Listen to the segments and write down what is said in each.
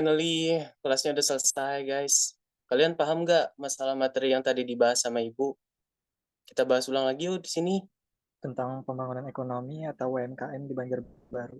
finally kelasnya udah selesai, guys. Kalian paham nggak masalah materi yang tadi dibahas sama Ibu? Kita bahas ulang lagi yuk di sini. Tentang pembangunan ekonomi atau UMKM di Banjarbaru.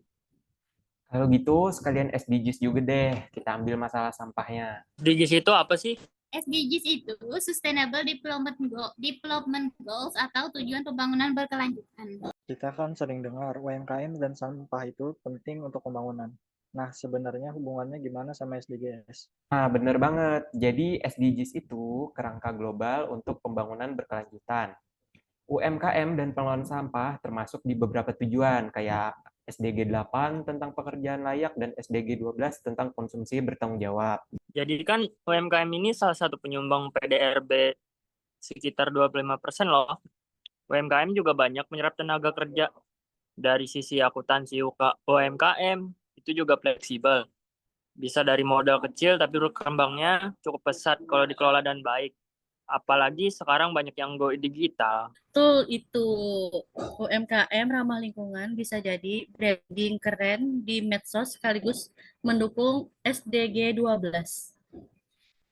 Kalau gitu sekalian SDGs juga deh, kita ambil masalah sampahnya. SDGs itu apa sih? SDGs itu Sustainable Development Goals atau tujuan pembangunan berkelanjutan. Kita kan sering dengar UMKM dan sampah itu penting untuk pembangunan. Nah, sebenarnya hubungannya gimana sama SDGs? Nah, bener banget. Jadi SDGs itu kerangka global untuk pembangunan berkelanjutan. UMKM dan pengelolaan sampah termasuk di beberapa tujuan kayak SDG 8 tentang pekerjaan layak dan SDG 12 tentang konsumsi bertanggung jawab. Jadi kan UMKM ini salah satu penyumbang PDRB sekitar 25% loh. UMKM juga banyak menyerap tenaga kerja. Dari sisi akuntansi UMKM itu juga fleksibel. Bisa dari modal kecil tapi berkembangnya cukup pesat kalau dikelola dan baik. Apalagi sekarang banyak yang go digital. Betul itu. UMKM ramah lingkungan bisa jadi branding keren di medsos sekaligus mendukung SDG 12.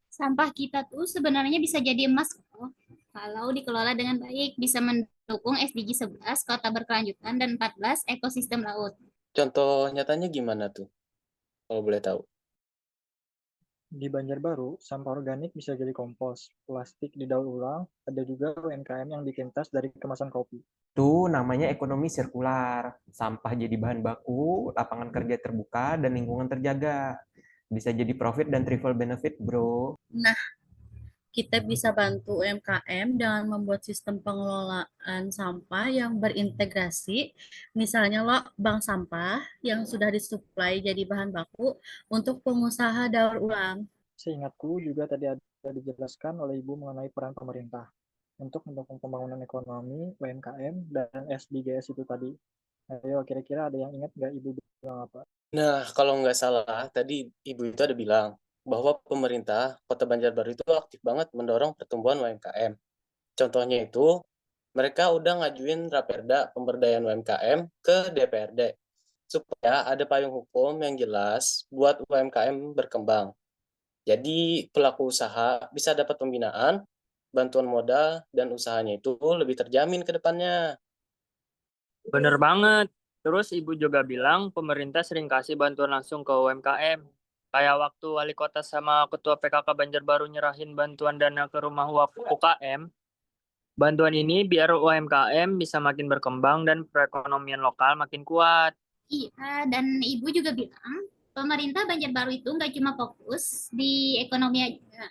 Sampah kita tuh sebenarnya bisa jadi emas kalau dikelola dengan baik, bisa mendukung SDG 11 kota berkelanjutan dan 14 ekosistem laut. Contoh nyatanya gimana tuh? Kalau boleh tahu. Di Banjarbaru, sampah organik bisa jadi kompos, plastik didaur ulang, ada juga UMKM yang bikin tas dari kemasan kopi. Itu namanya ekonomi sirkular. Sampah jadi bahan baku, lapangan kerja terbuka, dan lingkungan terjaga. Bisa jadi profit dan triple benefit, bro. Nah, kita bisa bantu UMKM dengan membuat sistem pengelolaan sampah yang berintegrasi, misalnya loh bank sampah yang sudah disuplai jadi bahan baku untuk pengusaha daur ulang. Seingatku juga tadi ada dijelaskan oleh Ibu mengenai peran pemerintah untuk mendukung pembangunan ekonomi, UMKM, dan SDGs itu tadi. Ayo, kira-kira ada yang ingat nggak Ibu bilang apa? Nah, kalau nggak salah, tadi Ibu itu ada bilang bahwa pemerintah Kota Banjarbaru itu aktif banget mendorong pertumbuhan UMKM. Contohnya itu, mereka udah ngajuin Raperda Pemberdayaan UMKM ke DPRD supaya ada payung hukum yang jelas buat UMKM berkembang. Jadi pelaku usaha bisa dapat pembinaan, bantuan modal, dan usahanya itu lebih terjamin ke depannya. Bener banget. Terus Ibu juga bilang pemerintah sering kasih bantuan langsung ke UMKM. Kayak waktu wali kota sama ketua PKK Banjarbaru nyerahin bantuan dana ke rumah UKM. Bantuan ini biar UMKM bisa makin berkembang dan perekonomian lokal makin kuat. Iya, dan Ibu juga bilang pemerintah Banjarbaru itu nggak cuma fokus di ekonomi aja,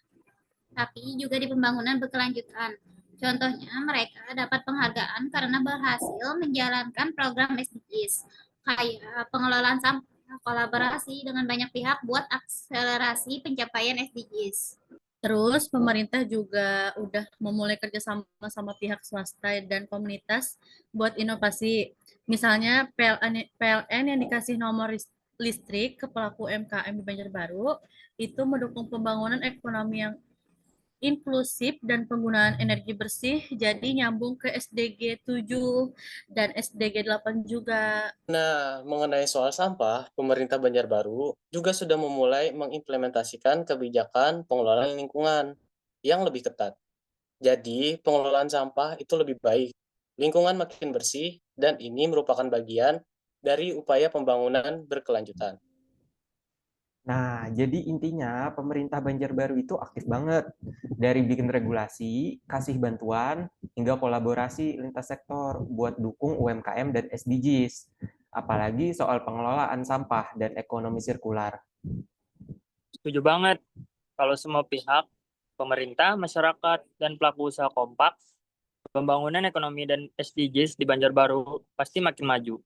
tapi juga di pembangunan berkelanjutan. Contohnya, mereka dapat penghargaan karena berhasil menjalankan program SDGs, kayak pengelolaan sampah, kolaborasi dengan banyak pihak buat akselerasi pencapaian SDGs. Terus pemerintah juga udah memulai kerjasama sama pihak swasta dan komunitas buat inovasi. Misalnya PLN yang dikasih nomor listrik ke pelaku UMKM di Banjarbaru itu mendukung pembangunan ekonomi yang inklusif dan penggunaan energi bersih, jadi nyambung ke SDG 7 dan SDG 8 juga. Nah, mengenai soal sampah, pemerintah Banjarbaru juga sudah memulai mengimplementasikan kebijakan pengelolaan lingkungan yang lebih ketat. Jadi, pengelolaan sampah itu lebih baik, lingkungan makin bersih, dan ini merupakan bagian dari upaya pembangunan berkelanjutan. Nah, jadi intinya pemerintah Banjarbaru itu aktif banget. Dari bikin regulasi, kasih bantuan, hingga kolaborasi lintas sektor buat dukung UMKM dan SDGs. Apalagi soal pengelolaan sampah dan ekonomi sirkular. Setuju banget. Kalau semua pihak, pemerintah, masyarakat, dan pelaku usaha kompak, pembangunan ekonomi dan SDGs di Banjarbaru pasti makin maju.